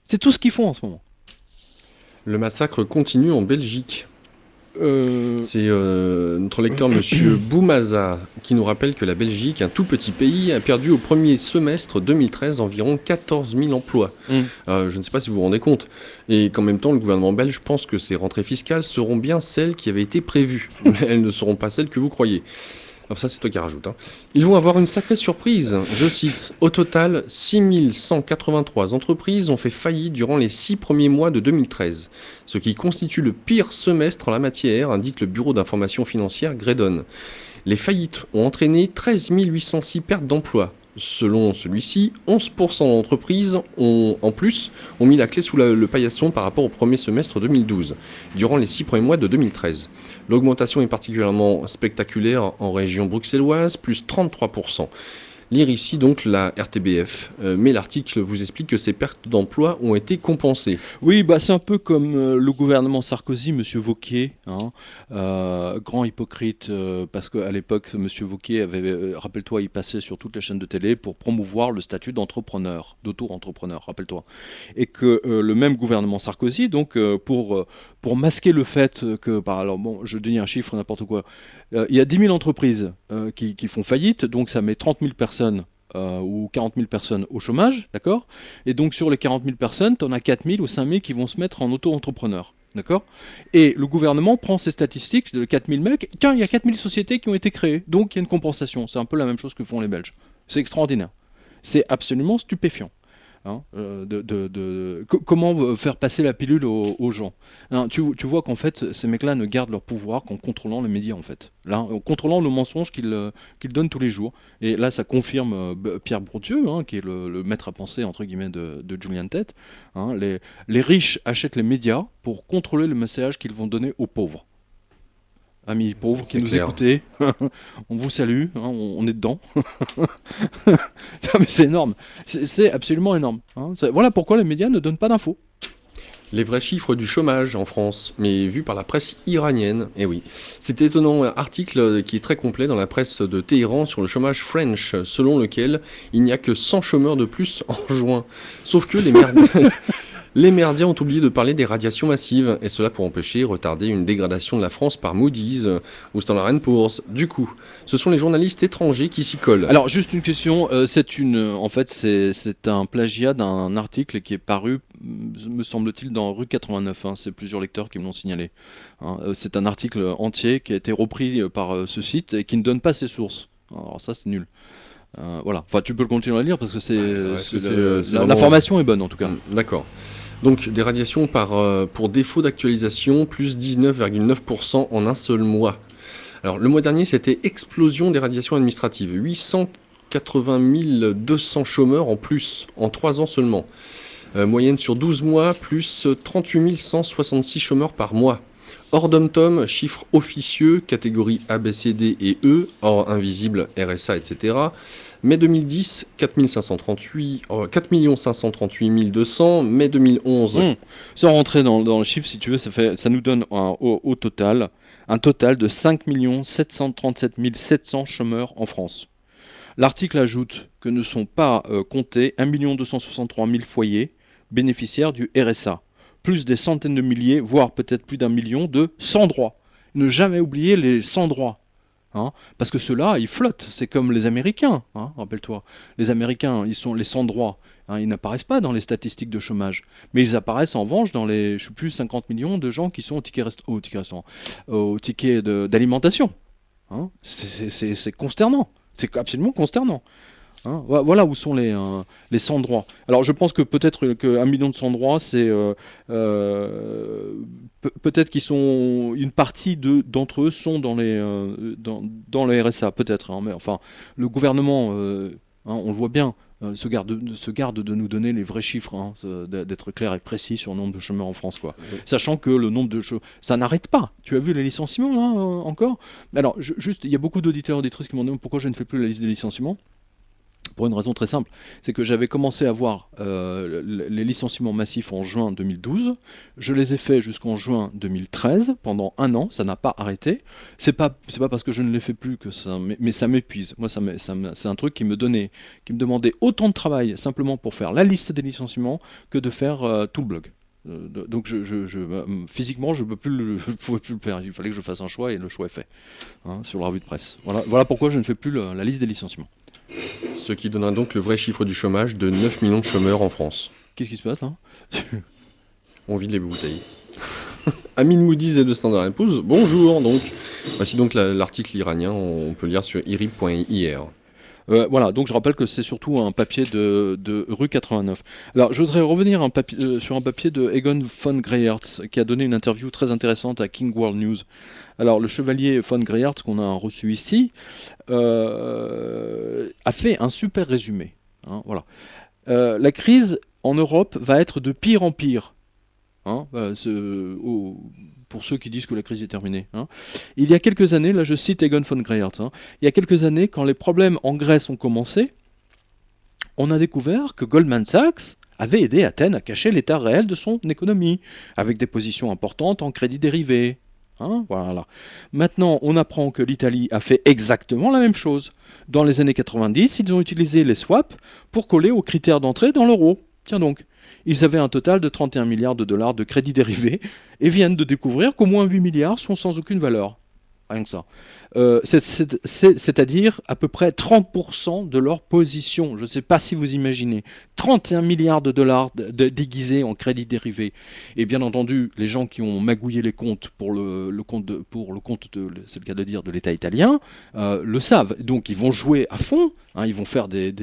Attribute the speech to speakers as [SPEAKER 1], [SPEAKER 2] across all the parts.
[SPEAKER 1] C'est tout ce qu'ils font en ce moment.
[SPEAKER 2] Le massacre continue en Belgique.
[SPEAKER 1] Euh,
[SPEAKER 2] C'est notre lecteur, monsieur Boumaza, qui nous rappelle que la Belgique, un tout petit pays, a perdu au premier semestre 2013 environ 14 000 emplois.
[SPEAKER 1] hum.
[SPEAKER 2] Je ne sais pas si vous vous rendez compte. Et qu'en même temps, le gouvernement belge pense que ces rentrées fiscales seront bien celles qui avaient été prévues. Mais elles ne seront pas celles que vous croyez. Alors ça, c'est toi qui rajoute. Hein. Ils vont avoir une sacrée surprise. Je cite, au total, 6183 entreprises ont fait faillite durant les 6 premiers mois de 2013, ce qui constitue le pire semestre en la matière, indique le bureau d'information financière Gredon. Les faillites ont entraîné 13 806 pertes d'emplois. Selon celui-ci, 11% d'entreprises ont mis la clé sous le paillasson par rapport au premier semestre 2012, durant les 6 premiers mois de 2013. L'augmentation est particulièrement spectaculaire en région bruxelloise, plus 33%. Lire ici donc la RTBF, mais l'article vous explique que ces pertes d'emploi ont été compensées.
[SPEAKER 1] Oui, bah, c'est un peu comme le gouvernement Sarkozy, Monsieur Wauquiez, hein, grand hypocrite, parce qu'à l'époque, Monsieur Wauquiez avait, rappelle-toi, il passait sur toutes les chaînes de télé pour promouvoir le statut d'entrepreneur, d'auto-entrepreneur, rappelle-toi. Et que le même gouvernement Sarkozy, donc pour masquer le fait que, bah, alors bon, je dis un chiffre, n'importe quoi, il y a 10 000 entreprises qui font faillite, donc ça met 30 000 personnes ou 40 000 personnes au chômage, d'accord? Et donc sur les 40 000 personnes, tu en as 4 000 ou 5 000 qui vont se mettre en auto-entrepreneur. D'accord? Et le gouvernement prend ces statistiques de 4 000 mecs. Tiens, il y a 4 000 sociétés qui ont été créées. Donc il y a une compensation. C'est un peu la même chose que font les Belges. C'est extraordinaire. C'est absolument stupéfiant. Hein, comment faire passer la pilule aux gens. Hein, tu vois qu'en fait, ces mecs-là ne gardent leur pouvoir qu'en contrôlant les médias, en fait. Là, en contrôlant le mensonge qu'ils donnent tous les jours. Et là, ça confirme Pierre Bourdieu, hein, qui est le maître à penser, entre guillemets, de Julien Tête. Hein, les riches achètent les médias pour contrôler le message qu'ils vont donner aux pauvres. Amis pauvres qui
[SPEAKER 2] C'est
[SPEAKER 1] nous
[SPEAKER 2] clair.
[SPEAKER 1] écoutez, on vous salue, hein, on est dedans. Non, mais c'est énorme, c'est absolument énorme. Hein. Voilà pourquoi les médias ne donnent pas d'infos.
[SPEAKER 2] Les vrais chiffres du chômage en France, mais vus par la presse iranienne. Eh oui. Cet étonnant article qui est très complet dans la presse de Téhéran sur le chômage French, selon lequel il n'y a que 100 chômeurs de plus en juin. Sauf que les merdias ont oublié de parler des radiations massives, et cela pour empêcher, retarder une dégradation de la France par Moody's ou Standard & Poor's. Du coup, ce sont les journalistes étrangers qui s'y collent.
[SPEAKER 1] Alors juste une question, en fait c'est un plagiat d'un article qui est paru, me semble-t-il, dans Rue 89. Hein, c'est plusieurs lecteurs qui me l'ont signalé. Hein, c'est un article entier qui a été repris par ce site et qui ne donne pas ses sources. Alors ça c'est nul. Voilà. Enfin tu peux le continuer à lire parce que
[SPEAKER 2] Est-ce que c'est vraiment...
[SPEAKER 1] l'information est bonne en tout cas.
[SPEAKER 2] D'accord. Donc des radiations pour défaut d'actualisation, plus 19,9% en un seul mois. Alors le mois dernier, c'était explosion des radiations administratives. 880 200 chômeurs en plus, en 3 ans seulement. Moyenne sur 12 mois, plus 38 166 chômeurs par mois. Hors dom-tom, chiffres officieux, catégories A, B, C, D et E, hors invisible, RSA, etc. Mai 2010, 4 538 200. Mai 2011,
[SPEAKER 1] Sans rentrer dans le chiffre, si tu veux, ça nous donne au total un total de 5 737 700 chômeurs en France. L'article ajoute que ne sont pas comptés 1 263 000 foyers bénéficiaires du RSA, plus des centaines de milliers, voire peut-être plus d'un million de sans droit. Ne jamais oublier les sans droit. Hein, parce que ceux-là, ils flottent. C'est comme les Américains, hein, rappelle-toi. Les Américains, ils sont les sans-droit. Hein, ils n'apparaissent pas dans les statistiques de chômage. Mais ils apparaissent en revanche dans les, je sais plus, 50 millions de gens qui sont au ticket d'alimentation. Hein. C'est consternant. C'est absolument consternant. Hein. Voilà où sont les sans-droits. Alors je pense que peut-être qu'un million de sans-droits, c'est peut-être qu'ils sont une partie d'entre eux sont dans les RSA, peut-être. Hein, mais enfin, le gouvernement, hein, on le voit bien, se garde de nous donner les vrais chiffres, hein, d'être clair et précis sur le nombre de chômeurs en France, quoi. Sachant que le nombre de chômeurs, ça n'arrête pas. Tu as vu les licenciements là encore? Alors juste, il y a beaucoup d'auditeurs et auditrices qui m'ont demandé pourquoi je ne fais plus la liste des licenciements. Pour une raison très simple, c'est que j'avais commencé à voir les licenciements massifs en juin 2012. Je les ai faits jusqu'en juin 2013, pendant un an, ça n'a pas arrêté. C'est pas parce que je ne les fais plus que ça, mais ça m'épuise. Moi, c'est un truc qui me demandait autant de travail simplement pour faire la liste des licenciements que de faire tout le blog. Donc physiquement, je pouvais plus le faire. Il fallait que je fasse un choix et le choix est fait, hein, sur la revue de presse. Voilà pourquoi je ne fais plus la liste des licenciements.
[SPEAKER 2] Ce qui donnera donc le vrai chiffre du chômage de 9 millions de chômeurs en France.
[SPEAKER 1] Qu'est-ce qui se passe là?
[SPEAKER 2] On vide les bouteilles. Amine Moody's et le Standard & Poor's, bonjour donc. Voici donc l'article iranien, on peut le lire sur irib.ir.
[SPEAKER 1] Voilà, donc je rappelle que c'est surtout un papier de rue 89. Alors je voudrais revenir sur un papier de Egon von Greyerz qui a donné une interview très intéressante à King World News. Alors le chevalier von Greyerz qu'on a reçu ici a fait un super résumé, hein, voilà. La crise en Europe va être de pire en pire, hein, pour ceux qui disent que la crise est terminée, hein. Il y a quelques années, là je cite Egon von Greyerz, hein, il y a quelques années, quand les problèmes en Grèce ont commencé, on a découvert que Goldman Sachs avait aidé Athènes à cacher l'état réel de son économie, avec des positions importantes en crédits dérivés. Hein, voilà. Maintenant, on apprend que l'Italie a fait exactement la même chose. Dans les années 90, ils ont utilisé les swaps pour coller aux critères d'entrée dans l'euro. Tiens donc, ils avaient un total de 31 milliards de dollars de crédits dérivés et viennent de découvrir qu'au moins 8 milliards sont sans aucune valeur. Rien que ça. C'est-à-dire à peu près 30% de leur position. Je ne sais pas si vous imaginez. 31 milliards de dollars déguisés en crédits dérivés. Et bien entendu, les gens qui ont magouillé les comptes pour le compte c'est le cas de dire, de l'État italien, le savent. Donc ils vont jouer à fond, hein, ils vont faire des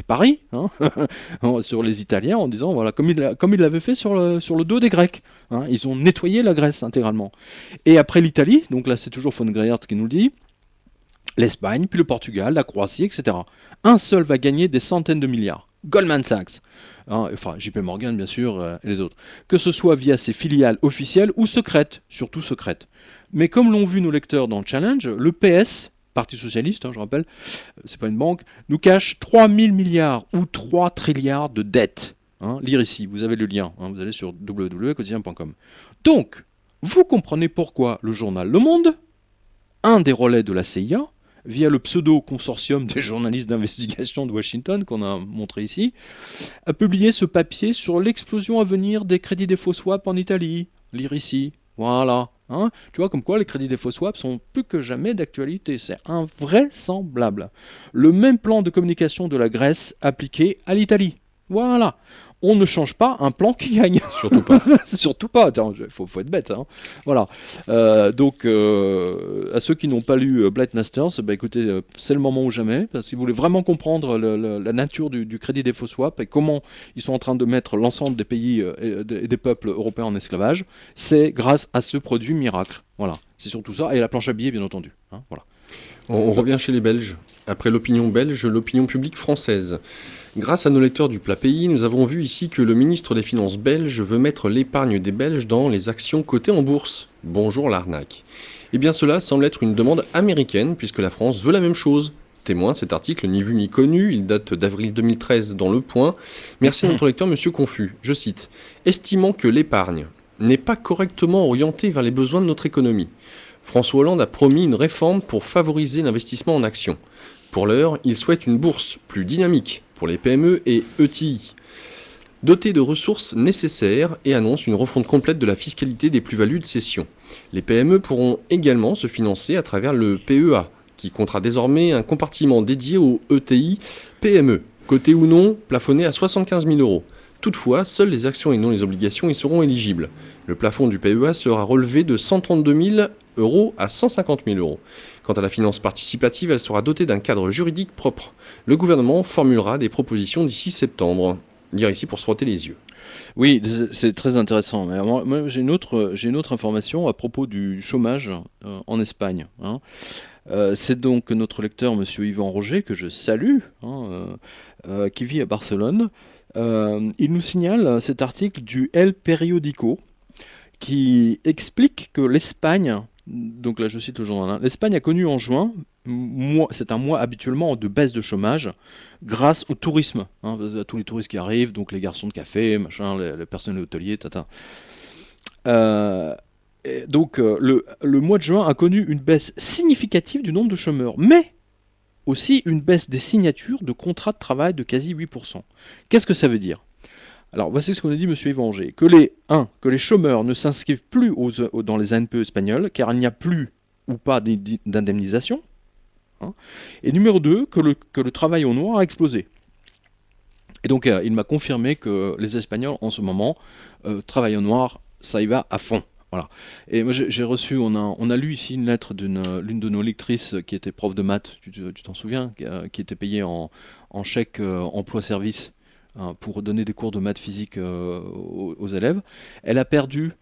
[SPEAKER 1] paris, hein, sur les Italiens en disant, voilà, comme ils l'avaient fait sur le dos des Grecs. Hein, ils ont nettoyé la Grèce intégralement. Et après l'Italie, donc là c'est toujours von Greyerz qui nous le dit, l'Espagne, puis le Portugal, la Croatie, etc. Un seul va gagner des centaines de milliards. Goldman Sachs. Hein, enfin, JP Morgan, bien sûr, et les autres. Que ce soit via ses filiales officielles ou secrètes, surtout secrètes. Mais comme l'ont vu nos lecteurs dans le Challenge, le PS, Parti Socialiste, hein, je rappelle, c'est pas une banque, nous cache 3000 milliards ou 3 trilliards de dettes. Hein, lire ici, vous avez le lien, hein, vous allez sur www.quotidien.com. Donc, vous comprenez pourquoi le journal Le Monde, un des relais de la CIA, via le pseudo-consortium des journalistes d'investigation de Washington qu'on a montré ici, a publié ce papier sur l'explosion à venir des crédits des faux swaps en Italie. Lire ici, voilà. Hein, tu vois, comme quoi les crédits des faux swaps sont plus que jamais d'actualité. C'est invraisemblable. Le même plan de communication de la Grèce appliqué à l'Italie. Voilà. On ne change pas un plan qui gagne.
[SPEAKER 2] Surtout pas.
[SPEAKER 1] Surtout pas. Il faut être bête. Hein. Voilà. Donc, à ceux qui n'ont pas lu Blight Masters, bah, écoutez, c'est le moment ou jamais. Parce que si vous voulez vraiment comprendre la nature du crédit des faux swaps et comment ils sont en train de mettre l'ensemble des pays et des peuples européens en esclavage, c'est grâce à ce produit miracle. Voilà. C'est surtout ça. Et la planche à billets, bien entendu. Hein, voilà.
[SPEAKER 2] On revient chez les Belges. Après l'opinion belge, l'opinion publique française. Grâce à nos lecteurs du plat pays, nous avons vu ici que le ministre des Finances belge veut mettre l'épargne des Belges dans les actions cotées en bourse. Bonjour l'arnaque. Eh bien cela semble être une demande américaine puisque la France veut la même chose. Témoin, cet article ni vu ni connu, il date d'avril 2013 dans Le Point. Merci à notre lecteur Monsieur Confus. Je cite. Estimant que l'épargne n'est pas correctement orientée vers les besoins de notre économie, François Hollande a promis une réforme pour favoriser l'investissement en actions. Pour l'heure, il souhaite une bourse plus dynamique pour les PME et ETI, dotée de ressources nécessaires et annonce une refonte complète de la fiscalité des plus-values de cession. Les PME pourront également se financer à travers le PEA, qui comptera désormais un compartiment dédié aux ETI PME, coté ou non, plafonné à 75 000 euros. Toutefois, seules les actions et non les obligations y seront éligibles. Le plafond du PEA sera relevé de 132 000 euros à 150 000 euros. Quant à la finance participative, elle sera dotée d'un cadre juridique propre. Le gouvernement formulera des propositions d'ici septembre. Lire ici pour se frotter les yeux.
[SPEAKER 1] Oui, c'est très intéressant. Mais moi, j'ai une autre information à propos du chômage en Espagne. Hein. C'est donc notre lecteur, Monsieur Yvan Roger, que je salue, hein, qui vit à Barcelone. Il nous signale cet article du El Periódico qui explique que l'Espagne, donc là je cite le journal, hein, l'Espagne a connu en juin c'est un mois habituellement de baisse de chômage grâce au tourisme, hein, à tous les touristes qui arrivent, donc les garçons de café, machin, les personnels hôteliers, tata. Euh, et donc le mois de juin a connu une baisse significative du nombre de chômeurs, mais aussi une baisse des signatures de contrats de travail de quasi 8%. Qu'est-ce que ça veut dire? Alors voici ce qu'on a dit Monsieur Evanger, que les chômeurs ne s'inscrivent plus dans les ANPE espagnols car il n'y a plus ou pas d'indemnisation. Hein. Et numéro 2, que le travail au noir a explosé. Et donc il m'a confirmé que les Espagnols en ce moment, travail au noir, ça y va à fond. Voilà. Et moi j'ai reçu, on a lu ici une lettre l'une de nos lectrices qui était prof de maths, tu t'en souviens, qui était payée en chèque emploi-service, hein, pour donner des cours de maths physique aux élèves. Elle a perdu,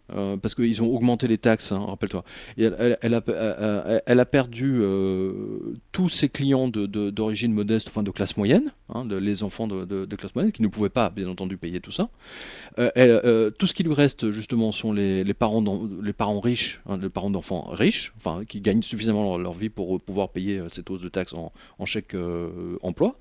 [SPEAKER 1] parce qu'ils ont augmenté les taxes, hein, rappelle-toi, et elle a perdu tous ses clients d'origine modeste, enfin de classe moyenne, hein, les enfants de classe moyenne, qui ne pouvaient pas, bien entendu, payer tout ça. Tout ce qui lui reste, justement, sont les parents riches, hein, les parents d'enfants riches, enfin, qui gagnent suffisamment leur vie pour pouvoir payer cette hausse de taxes en chèque emploi.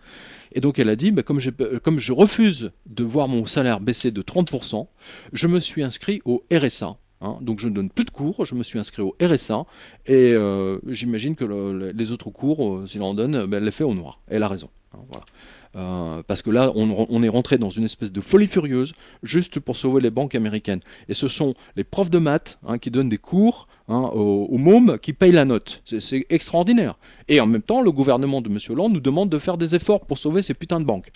[SPEAKER 1] Et donc elle a dit, bah, comme je refuse de voir mon salaire baisser de 30%, je me suis inscrit au RSA. Hein. Donc je ne donne plus de cours, je me suis inscrit au RSA et j'imagine que les autres cours, s'il en donne, ben, elle les fait au noir. Elle a raison. Hein, voilà. Parce que là, on est rentré dans une espèce de folie furieuse juste pour sauver les banques américaines. Et ce sont les profs de maths, hein, qui donnent des cours, hein, aux mômes qui payent la note. C'est extraordinaire. Et en même temps, le gouvernement de M. Hollande nous demande de faire des efforts pour sauver ces putains de banques.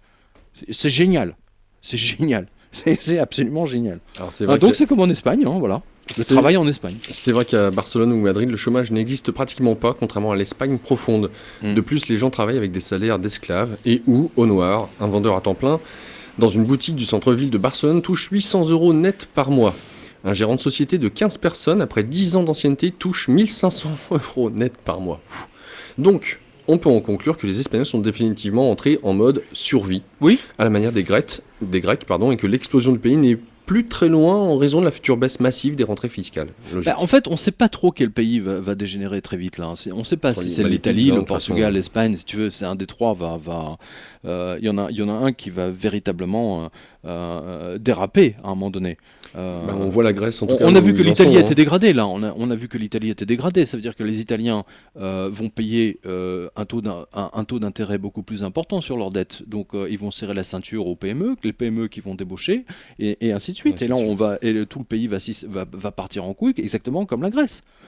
[SPEAKER 1] C'est génial. C'est génial. C'est absolument génial.
[SPEAKER 2] Alors c'est
[SPEAKER 1] Ah,
[SPEAKER 2] vrai
[SPEAKER 1] donc
[SPEAKER 2] que
[SPEAKER 1] c'est comme en Espagne, hein, voilà. Le
[SPEAKER 2] c'est
[SPEAKER 1] travail en Espagne.
[SPEAKER 2] c'est vrai qu'à Barcelone ou Madrid, le chômage n'existe pratiquement pas, contrairement à l'Espagne profonde.
[SPEAKER 1] Mm.
[SPEAKER 2] De plus, les gens travaillent avec des salaires d'esclaves et ou au noir. Un vendeur à temps plein dans une boutique du centre-ville de Barcelone touche 800 euros net par mois. Un gérant de société de 15 personnes, après 10 ans d'ancienneté, touche 1500 euros net par mois. Donc, on peut en conclure que les Espagnols sont définitivement entrés en mode survie,
[SPEAKER 1] Oui.
[SPEAKER 2] à la manière des Grecs, pardon, et que l'explosion du pays n'est plus très loin en raison de la future baisse massive des rentrées fiscales. Logique.
[SPEAKER 1] Bah, en fait, on ne sait pas trop quel pays va dégénérer très vite là. On ne sait pas si c'est
[SPEAKER 2] Les
[SPEAKER 1] l'Italie,
[SPEAKER 2] Pays-Bas, de
[SPEAKER 1] le
[SPEAKER 2] toute façon.
[SPEAKER 1] Portugal, l'Espagne, si tu veux, c'est un des trois. Il y en a un qui va véritablement déraper à un moment donné.
[SPEAKER 2] Bah, on voit la Grèce en tout cas
[SPEAKER 1] On a
[SPEAKER 2] où
[SPEAKER 1] vu que
[SPEAKER 2] ils en
[SPEAKER 1] l'Italie
[SPEAKER 2] sont,
[SPEAKER 1] était
[SPEAKER 2] hein.
[SPEAKER 1] dégradée là. On a vu que l'Italie était dégradée. Ça veut dire que les Italiens vont payer un taux d'intérêt beaucoup plus important sur leurs dettes. Donc ils vont serrer la ceinture aux PME, les PME qui vont débaucher, et ainsi de suite.
[SPEAKER 2] Ainsi
[SPEAKER 1] Et
[SPEAKER 2] de
[SPEAKER 1] là,
[SPEAKER 2] suite.
[SPEAKER 1] tout le pays va partir en couille, exactement comme la Grèce.